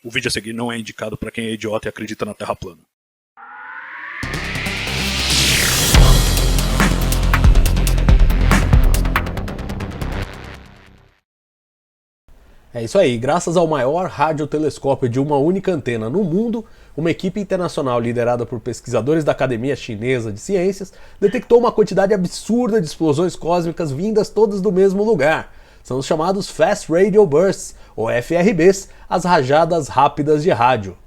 O vídeo a seguir não é indicado para quem é idiota e acredita na Terra plana. É isso aí, graças ao maior radiotelescópio de uma única antena no mundo, uma equipe internacional liderada por pesquisadores da Academia Chinesa de Ciências detectou uma quantidade absurda de explosões cósmicas vindas todas do mesmo lugar. São os chamados Fast Radio Bursts, ou FRBs, as rajadas rápidas de rádio.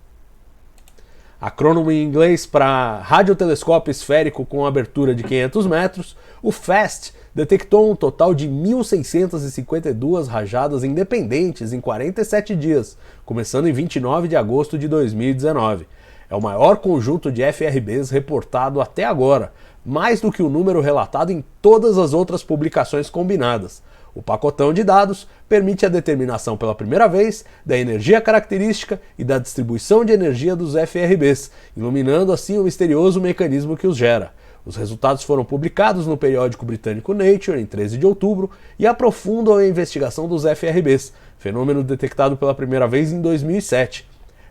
Acrônimo em inglês para radiotelescópio esférico com abertura de 500 metros, o FAST detectou um total de 1.652 rajadas independentes em 47 dias, começando em 29 de agosto de 2019. É o maior conjunto de FRBs reportado até agora, mais do que o número relatado em todas as outras publicações combinadas. O pacotão de dados permite a determinação pela primeira vez da energia característica e da distribuição de energia dos FRBs, iluminando assim o misterioso mecanismo que os gera. Os resultados foram publicados no periódico britânico Nature em 13 de outubro e aprofundam a investigação dos FRBs, fenômeno detectado pela primeira vez em 2007.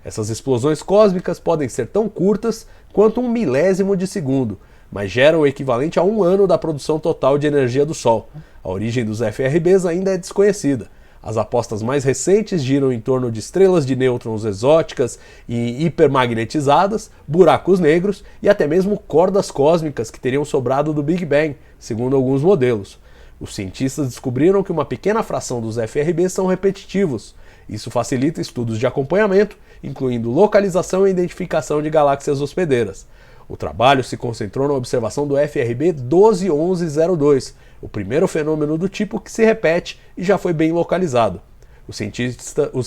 Essas explosões cósmicas podem ser tão curtas quanto 1 milésimo de segundo, mas geram o equivalente a 1 ano da produção total de energia do Sol. A origem dos FRBs ainda é desconhecida. As apostas mais recentes giram em torno de estrelas de nêutrons exóticas e hipermagnetizadas, buracos negros e até mesmo cordas cósmicas que teriam sobrado do Big Bang, segundo alguns modelos. Os cientistas descobriram que uma pequena fração dos FRBs são repetitivos. Isso facilita estudos de acompanhamento, incluindo localização e identificação de galáxias hospedeiras. O trabalho se concentrou na observação do FRB 121102, o primeiro fenômeno do tipo que se repete e já foi bem localizado. Os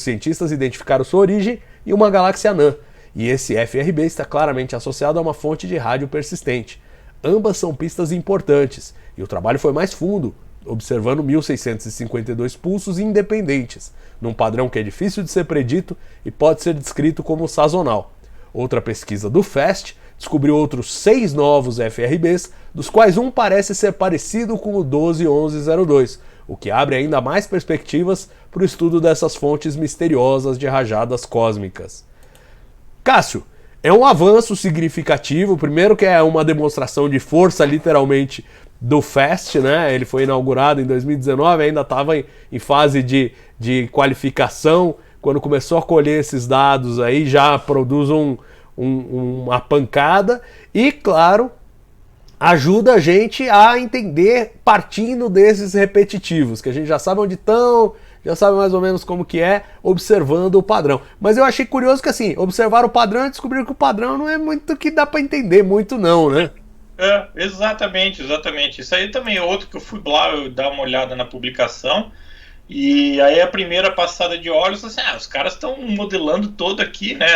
cientistas identificaram sua origem em uma galáxia anã, e esse FRB está claramente associado a uma fonte de rádio persistente. Ambas são pistas importantes, e o trabalho foi mais fundo, observando 1.652 pulsos independentes, num padrão que é difícil de ser predito e pode ser descrito como sazonal. Outra pesquisa do FAST descobriu outros 6 novos FRBs, dos quais um parece ser parecido com o 121102, o que abre ainda mais perspectivas para o estudo dessas fontes misteriosas de rajadas cósmicas. Cássio, é um avanço significativo, primeiro que é uma demonstração de força, literalmente, do FAST, né? Ele foi inaugurado em 2019, ainda estava em fase de qualificação. Quando começou a colher esses dados aí, já produz uma pancada e, claro, ajuda a gente a entender partindo desses repetitivos, que a gente já sabe onde estão, já sabe mais ou menos como que é, observando o padrão. Mas eu achei curioso que, assim, observaram o padrão e descobriram que o padrão não é muito que dá para entender muito não, né? Exatamente. Isso aí também é outro que eu fui lá dar uma olhada na publicação. E aí a primeira passada de olhos, assim, os caras estão modelando todo aqui, né,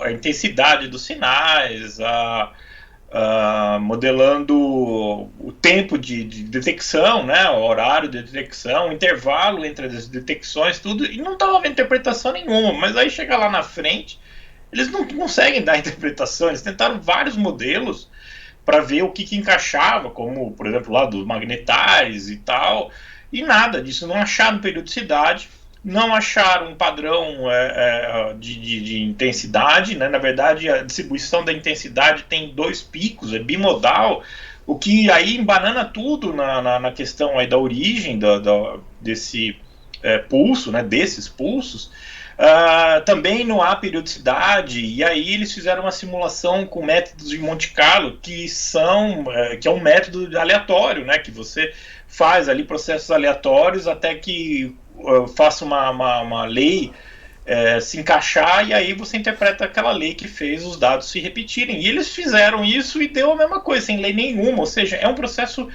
a intensidade dos sinais, modelando o tempo de detecção, né, o horário de detecção, o intervalo entre as detecções, tudo, e não estava havendo interpretação nenhuma, mas aí chega lá na frente, eles não conseguem dar interpretação, eles tentaram vários modelos para ver o que encaixava, como, por exemplo, lá dos magnetais e tal, e nada disso, não acharam periodicidade, não acharam um padrão de intensidade, né? Na verdade, a distribuição da intensidade tem 2 picos, é bimodal, o que aí embanana tudo na questão aí da origem desse pulso, né? Desses pulsos. Também não há periodicidade, e aí eles fizeram uma simulação com métodos de Monte Carlo, que é um método aleatório, né? Que você faz ali processos aleatórios até que faça uma lei se encaixar, e aí você interpreta aquela lei que fez os dados se repetirem. E eles fizeram isso e deu a mesma coisa, sem lei nenhuma, ou seja, é um processo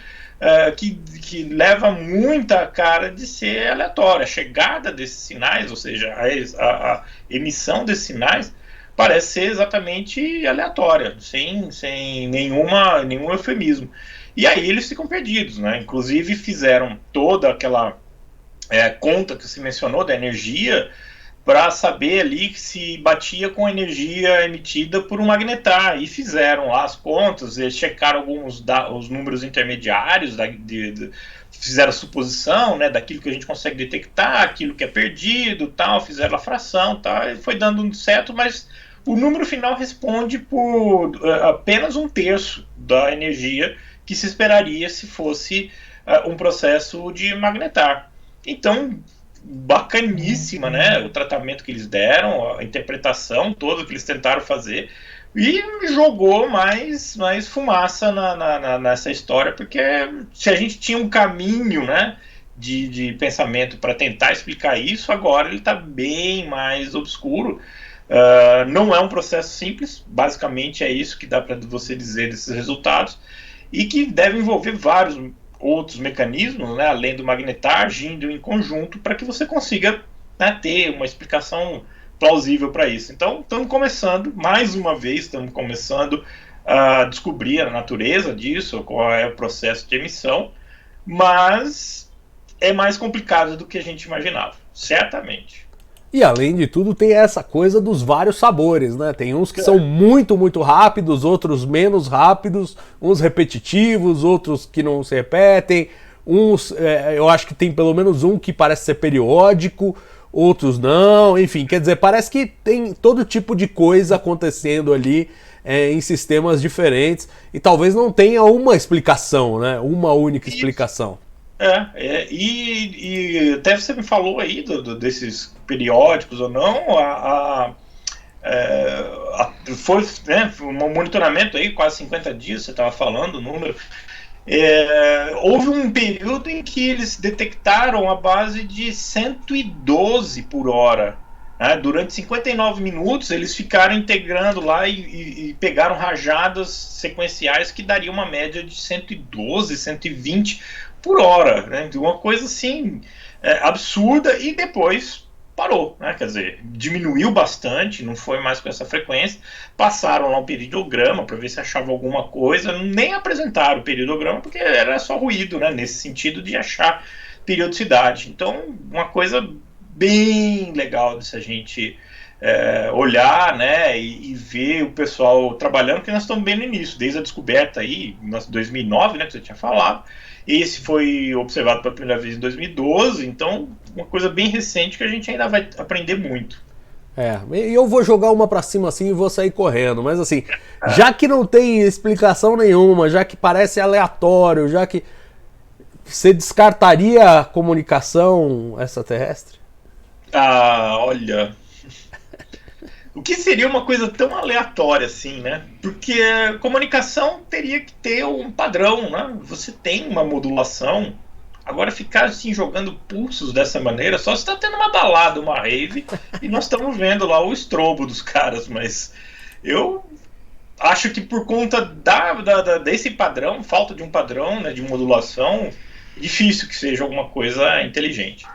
que leva muita cara de ser aleatório. A chegada desses sinais, ou seja, a emissão desses sinais, parece ser exatamente aleatória, sem nenhum eufemismo. E aí eles ficam perdidos, né? Inclusive fizeram toda aquela conta que se mencionou da energia, para saber ali se batia com a energia emitida por um magnetar, e fizeram lá as contas, eles checaram os números intermediários, fizeram a suposição, né, daquilo que a gente consegue detectar, aquilo que é perdido, tal, fizeram a fração, tal, e foi dando certo, mas o número final responde por apenas 1/3 da energia que se esperaria se fosse um processo de magnetar. Então, bacaníssima, né? O tratamento que eles deram, a interpretação toda que eles tentaram fazer, e jogou mais fumaça nessa história, porque se a gente tinha um caminho, né, de pensamento para tentar explicar isso, agora ele está bem mais obscuro. Não é um processo simples, basicamente é isso que dá para você dizer desses resultados, e que deve envolver vários outros mecanismos, né, além do magnetar, agindo em conjunto para que você consiga, né, ter uma explicação plausível para isso. Então, estamos começando, mais uma vez, estamos começando a descobrir a natureza disso, qual é o processo de emissão, mas é mais complicado do que a gente imaginava, certamente. E além de tudo tem essa coisa dos vários sabores, né? Tem uns que são muito, muito rápidos, outros menos rápidos, uns repetitivos, outros que não se repetem, uns, eu acho que tem pelo menos um que parece ser periódico, outros não, enfim, quer dizer, parece que tem todo tipo de coisa acontecendo ali em sistemas diferentes, e talvez não tenha uma explicação, né? Uma única explicação. E até você me falou aí desses periódicos ou não, foi, né, um monitoramento aí, quase 50 dias, você estava falando o número. Houve um período em que eles detectaram a base de 112 por hora. Né? Durante 59 minutos, eles ficaram integrando lá e pegaram rajadas sequenciais que daria uma média de 112, 120 por hora, né? Uma coisa assim absurda, e depois parou, né? Quer dizer, diminuiu bastante, não foi mais com essa frequência. Passaram lá um peridograma para ver se achava alguma coisa, nem apresentaram o peridograma porque era só ruído, né? Nesse sentido de achar periodicidade. Então, uma coisa bem legal de se a gente olhar, né, e ver o pessoal trabalhando, porque nós estamos bem no início, desde a descoberta aí, em 2009, né, que você tinha falado. Esse foi observado pela primeira vez em 2012, então uma coisa bem recente que a gente ainda vai aprender muito. E eu vou jogar uma pra cima assim e vou sair correndo, mas assim, já que não tem explicação nenhuma, já que parece aleatório, já que você descartaria a comunicação extraterrestre? Olha, o que seria uma coisa tão aleatória assim, né? Porque a comunicação teria que ter um padrão, né? Você tem uma modulação. Agora ficar assim jogando pulsos dessa maneira, só se está tendo uma balada, uma rave, e nós estamos vendo lá o estrobo dos caras, mas eu acho que por conta desse padrão, falta de um padrão, né, de modulação, difícil que seja alguma coisa inteligente.